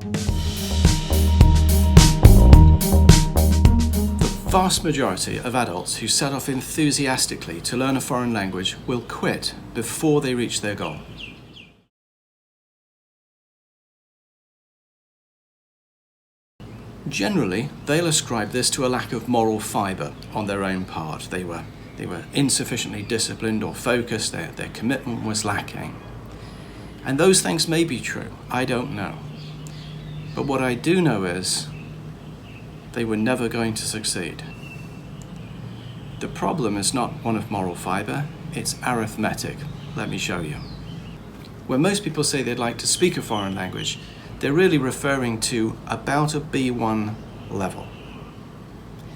The vast majority of adults who set off enthusiastically to learn a foreign language will quit before they reach their goal. Generally, they'll ascribe this to a lack of moral fibre on their own part. They were insufficiently disciplined or focused, their commitment was lacking. And those things may be true, I don't know. But what I do know is they were never going to succeed. The problem is not one of moral fibre, it's arithmetic. Let me show you. When most people say they'd like to speak a foreign language, they're really referring to about a B1 level.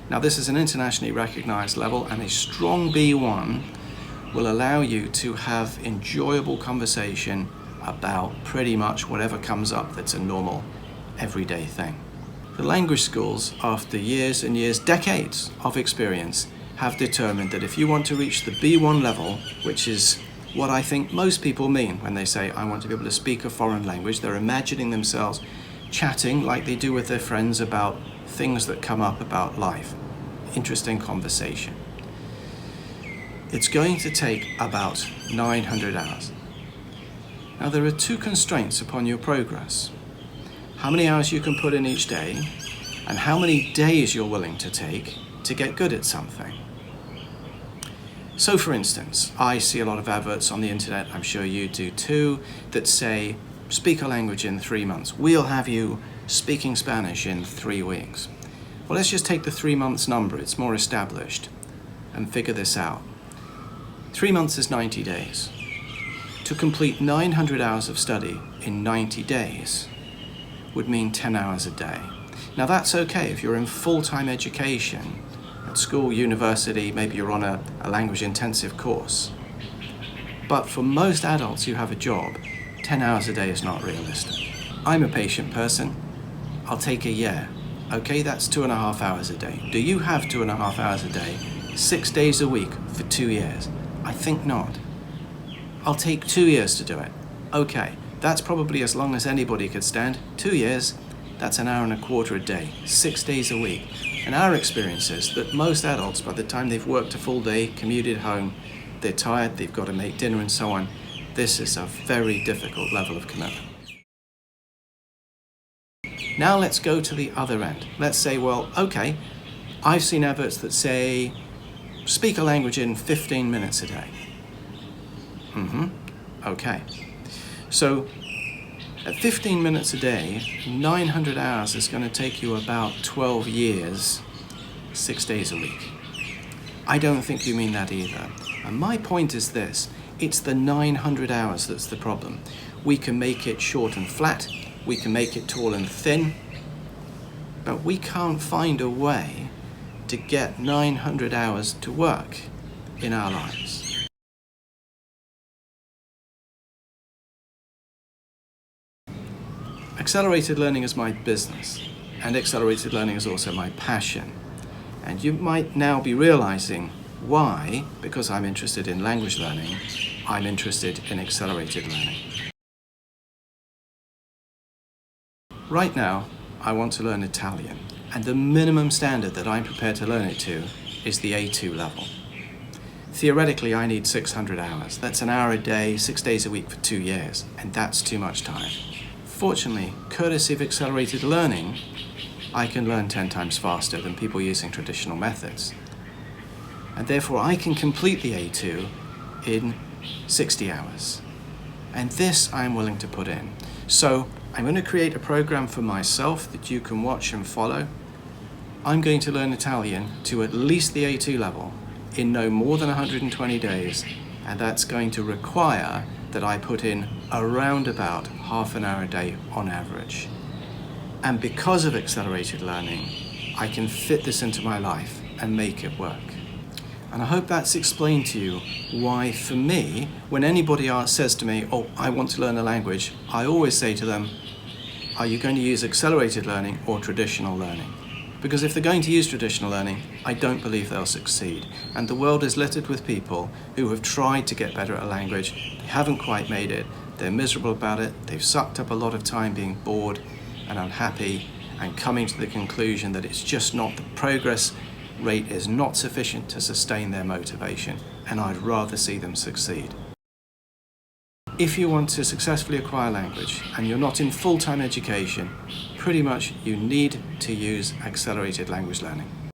Now, this is an internationally recognized level, and a strong B1 will allow you to have enjoyable conversation about pretty much whatever comes up that's a normal, everyday thing. The language schools, after years and years, decades of experience, have determined that if you want to reach the B1 level, which is what I think most people mean when they say, I want to be able to speak a foreign language, they're imagining themselves chatting like they do with their friends about things that come up about life. Interesting conversation. It's going to take about 900 hours. Now, there are two constraints upon your progress. How many hours you can put in each day, and how many days you're willing to take to get good at something. So, for instance, I see a lot of adverts on the internet, I'm sure you do too, that say, speak a language in 3 months. We'll have you speaking Spanish in 3 weeks. Well, let's just take the 3 months number, it's more established, and figure this out. 3 months is 90 days. To complete 900 hours of study in 90 days would mean 10 hours a day. Now, that's okay if you're in full-time education, at school, university, maybe you're on a language intensive course. But for most adults who have a job, 10 hours a day is not realistic. I'm a patient person, I'll take a year. Okay, that's 2.5 hours a day. Do you have 2.5 hours a day, 6 days a week for 2 years? I think not. I'll take 2 years to do it. Okay, that's probably as long as anybody could stand. 2 years, that's an hour and a quarter a day, 6 days a week. And our experience is that most adults, by the time they've worked a full day, commuted home, they're tired, they've got to make dinner and so on. This is a very difficult level of commitment. Now let's go to the other end. Let's say, well, okay, I've seen adverts that say, speak a language in 15 minutes a day. Okay. So at 15 minutes a day, 900 hours is going to take you about 12 years, 6 days a week. I don't think you mean that either. And my point is this, it's the 900 hours that's the problem. We can make it short and flat, we can make it tall and thin, but we can't find a way to get 900 hours to work in our lives. Accelerated learning is my business, and accelerated learning is also my passion. And you might now be realizing why, because I'm interested in language learning, I'm interested in accelerated learning. Right now, I want to learn Italian, and the minimum standard that I'm prepared to learn it to is the A2 level. Theoretically, I need 600 hours. That's an hour a day, 6 days a week for 2 years, and that's too much time. Fortunately, courtesy of accelerated learning, I can learn 10 times faster than people using traditional methods. And therefore, I can complete the A2 in 60 hours. And this I'm willing to put in. So I'm going to create a program for myself that you can watch and follow. I'm going to learn Italian to at least the A2 level in no more than 120 days, and that's going to require that I put in around about half an hour a day on average. And because of accelerated learning, I can fit this into my life and make it work. And I hope that's explained to you why, for me, when anybody says to me, oh, I want to learn a language, I always say to them, are you going to use accelerated learning or traditional learning? Because if they're going to use traditional learning, I don't believe they'll succeed. And the world is littered with people who have tried to get better at a language, they haven't quite made it, they're miserable about it, they've sucked up a lot of time being bored, and unhappy and coming to the conclusion that it's just not, the progress rate is not sufficient to sustain their motivation, and I'd rather see them succeed. If you want to successfully acquire language and you're not in full-time education, pretty much you need to use accelerated language learning.